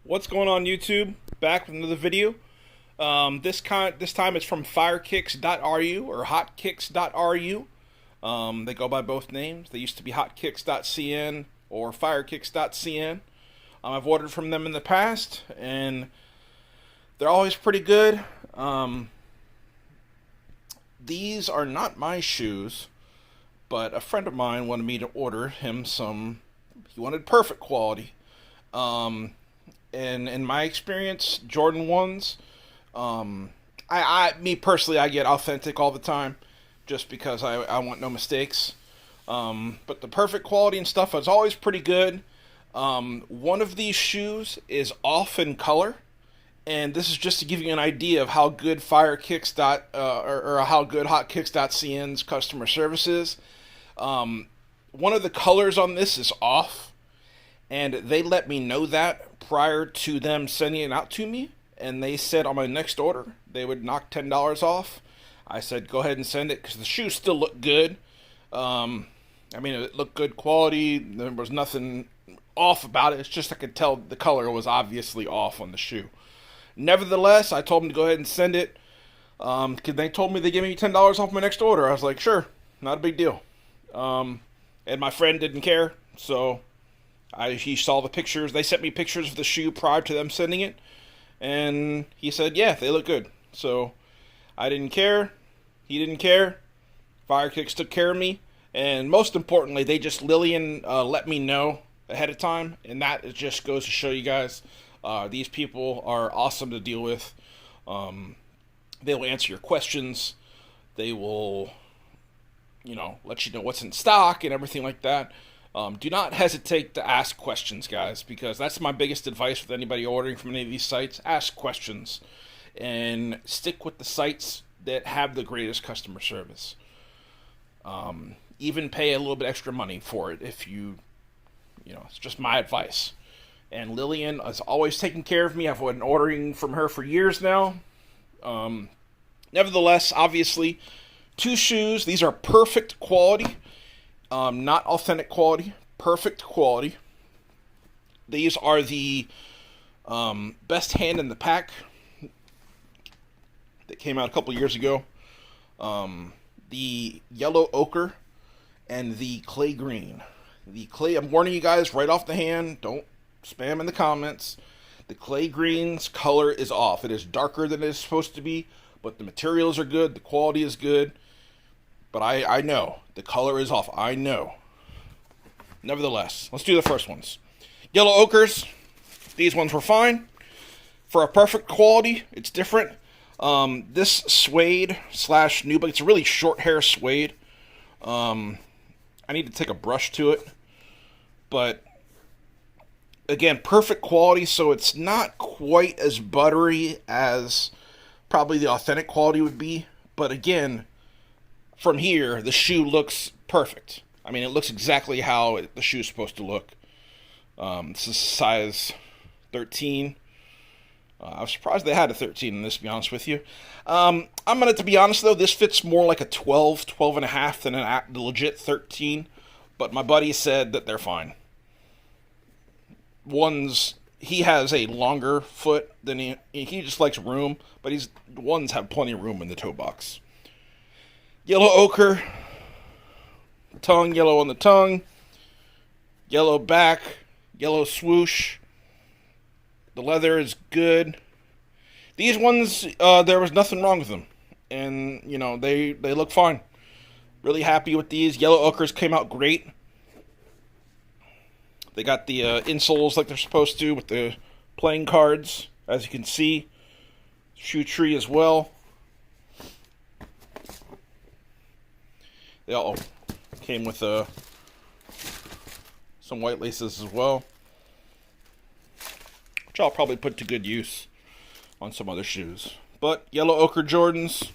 What's going on, YouTube? Back with another video. This time it's from firekicks.ru or hotkicks.ru. They go by both names. They used to be hotkicks.cn or firekicks.cn. I've ordered from them in the past, and they're always pretty good. These are not my shoes, but a friend of mine wanted me to order him some. He wanted perfect quality. And in my experience, Jordan 1s, me personally, I get authentic all the time just because I want no mistakes. But the perfect quality and stuff is always pretty good. One of these shoes is off in color, and this is just to give you an idea of how good or how good hotkicks.cn's customer service is. One of the colors on this is off, and they let me know that prior to them sending it out to me, and they said on my next order they would knock $10 off. I said go ahead and send it because the shoes still look good. It looked good quality. There was nothing off about it. It's just I could tell the color was obviously off on the shoe. Nevertheless, I told them to go ahead and send it. Cause they told me they gave me $10 off my next order. I was like, sure, not a big deal. And my friend didn't care, so he saw the pictures. They sent me pictures of the shoe prior to them sending it, and he said, yeah, they look good. So I didn't care. He didn't care. Firekicks took care of me, and most importantly, Lilian let me know ahead of time, and that it just goes to show you guys, these people are awesome to deal with. They will answer your questions. They will, let you know what's in stock and everything like that. Do not hesitate to ask questions, guys, because that's my biggest advice with anybody ordering from any of these sites. Ask questions and stick with the sites that have the greatest customer service. Even pay a little bit extra money for it if it's just my advice. And Lilian is always taking care of me. I've been ordering from her for years now. Nevertheless, obviously, two shoes. These are perfect quality. Not authentic quality, perfect quality. These are the best hand in the pack that came out a couple years ago. The yellow ochre and the clay green. The clay, I'm warning you guys right off the hand, don't spam in the comments. The clay green's color is off. It is darker than it is supposed to be, but the materials are good, the quality is good. But I know. The color is off. I know. Nevertheless, let's do the first ones. Yellow ochres. These ones were fine. For a perfect quality, it's different. This suede / nubuck, it's a really short hair suede. I need to take a brush to it. But, again, perfect quality, so it's not quite as buttery as probably the authentic quality would be. But, again, from here, the shoe looks perfect. It looks exactly how the shoe is supposed to look. This is size 13. I was surprised they had a 13 in this, to be honest with you. To be honest, though, this fits more like a 12, 12 and a half than a legit 13. But my buddy said that they're fine. He has a longer foot than he just likes room, but ones have plenty of room in the toe box. Yellow ochre, tongue, yellow on the tongue, yellow back, yellow swoosh. The leather is good. These ones, there was nothing wrong with them. And, they look fine. Really happy with these. Yellow ochres came out great. They got the insoles like they're supposed to with the playing cards, as you can see. Shoe tree as well. They all came with some white laces as well, which I'll probably put to good use on some other shoes. But yellow Ocher Jordans,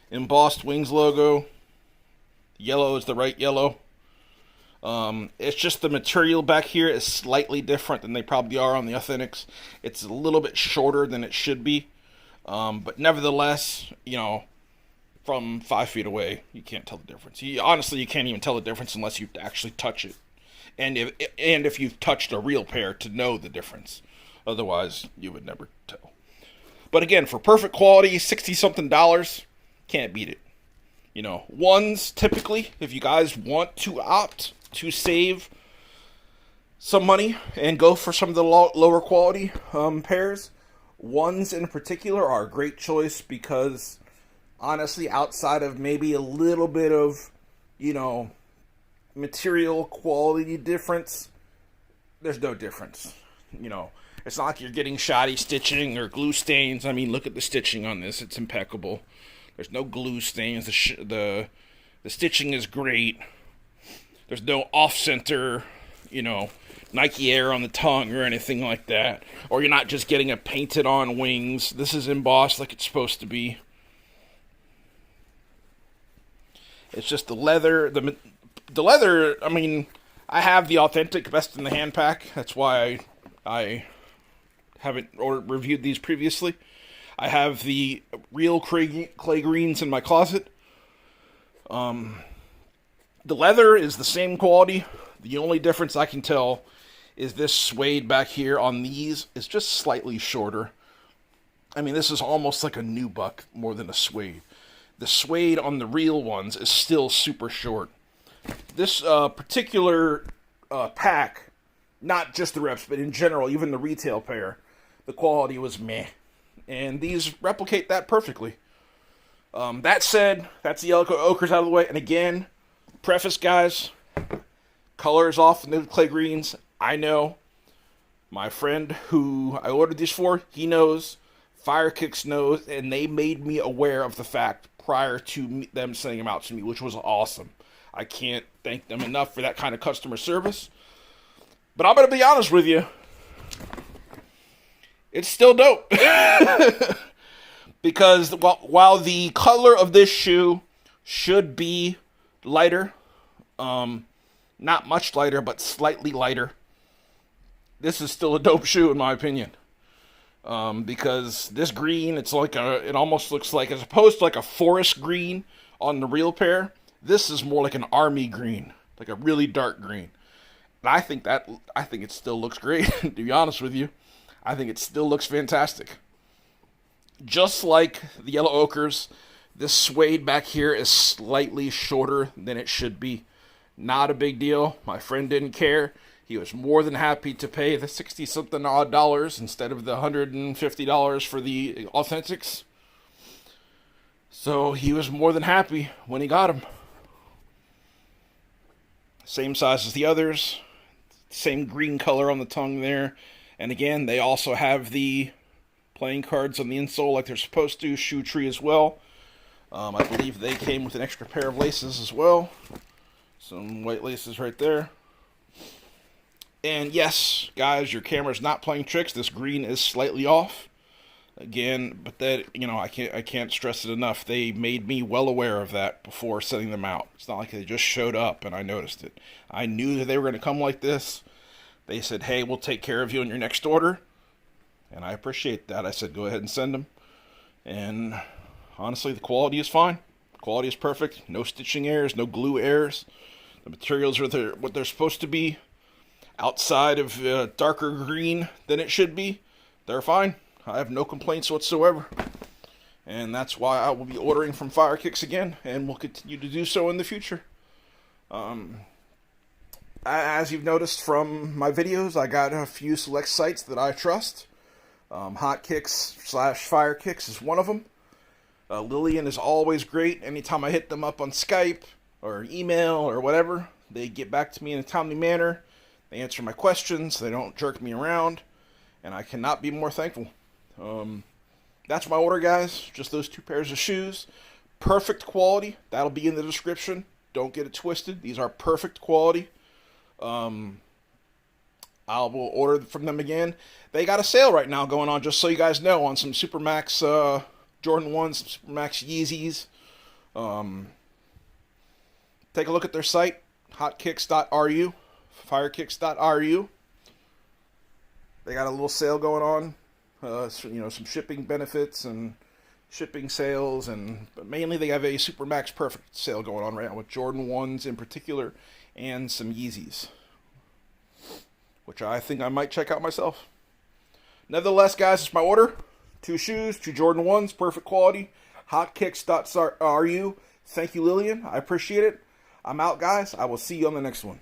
embossed wings logo. Yellow is the right yellow. It's just the material back here is slightly different than they probably are on the Authentics. It's a little bit shorter than it should be. But nevertheless, from 5 feet away, you can't tell the difference. Honestly, you can't even tell the difference unless you actually touch it. And if you've touched a real pair to know the difference. Otherwise, you would never tell. But again, for perfect quality, 60 something dollars, can't beat it. You know, ones typically, if you guys want to opt to save some money and go for some of the lower quality pairs, ones in particular are a great choice because honestly, outside of maybe a little bit of, you know, material quality difference, there's no difference. You know, it's not like you're getting shoddy stitching or glue stains. I mean, look at the stitching on this. It's impeccable. There's no glue stains. The stitching is great. There's no off-center, you know, Nike Air on the tongue or anything like that. Or you're not just getting a painted-on wings. This is embossed like it's supposed to be. It's just the leather. The leather, I mean, I have the authentic best in the hand pack. That's why I haven't reviewed these previously. I have the real clay greens in my closet. The leather is the same quality. The only difference I can tell is this suede back here on these is just slightly shorter. I mean, this is almost like a nubuck more than a suede. The suede on the real ones is still super short. This particular pack, not just the reps, but in general, even the retail pair, the quality was meh. And these replicate that perfectly. That said, that's the yellow ochres out of the way. And again, preface, guys, colors off the clay greens. I know. My friend who I ordered these for, he knows. Firekicks knows. And they made me aware of the fact prior to them sending them out to me, which was awesome. I can't thank them enough for that kind of customer service. But I'm going to be honest with you. It's still dope. Because while the color of this shoe should be lighter, not much lighter, but slightly lighter, this is still a dope shoe in my opinion. Because this green, it almost looks like, as opposed to like a forest green on the real pair, this is more like an army green, like a really dark green. And I think it still looks great, to be honest with you. I think it still looks fantastic. Just like the yellow ochres, this suede back here is slightly shorter than it should be. Not a big deal. My friend didn't care. He was more than happy to pay the 60-something odd dollars instead of the $150 for the authentics. So he was more than happy when he got them. Same size as the others. Same green color on the tongue there. And again, they also have the playing cards on the insole like they're supposed to. Shoe tree as well. I believe they came with an extra pair of laces as well. Some white laces right there. And yes, guys, your camera's not playing tricks. This green is slightly off. Again, but that, you know, I can't stress it enough. They made me well aware of that before sending them out. It's not like they just showed up and I noticed it. I knew that they were going to come like this. They said, hey, we'll take care of you in your next order. And I appreciate that. I said, go ahead and send them. And honestly, the quality is fine. The quality is perfect. No stitching errors, no glue errors. The materials are what they're supposed to be. Outside of darker green than it should be, they're fine. I have no complaints whatsoever. And that's why I will be ordering from Firekicks again, and will continue to do so in the future. As you've noticed from my videos, I got a few select sites that I trust. Hotkicks/Firekicks is one of them. Lilian is always great. Anytime I hit them up on Skype or email or whatever, they get back to me in a timely manner. They answer my questions. They don't jerk me around. And I cannot be more thankful. That's my order, guys. Just those two pairs of shoes. Perfect quality. That'll be in the description. Don't get it twisted. These are perfect quality. I will order from them again. They got a sale right now going on, just so you guys know, on some Supermax Jordan 1s, some Supermax Yeezys. Take a look at their site, hotkicks.ru, firekicks.ru. They got a little sale going on. Some shipping benefits and shipping sales, but mainly they have a Supermax Perfect sale going on right now with Jordan 1s in particular and some Yeezys, which I think I might check out myself. Nevertheless, guys, it's my order. 2 shoes, 2 Jordan 1s, perfect quality. Hotkicks.ru. Thank you, Lilian. I appreciate it. I'm out, guys. I will see you on the next one.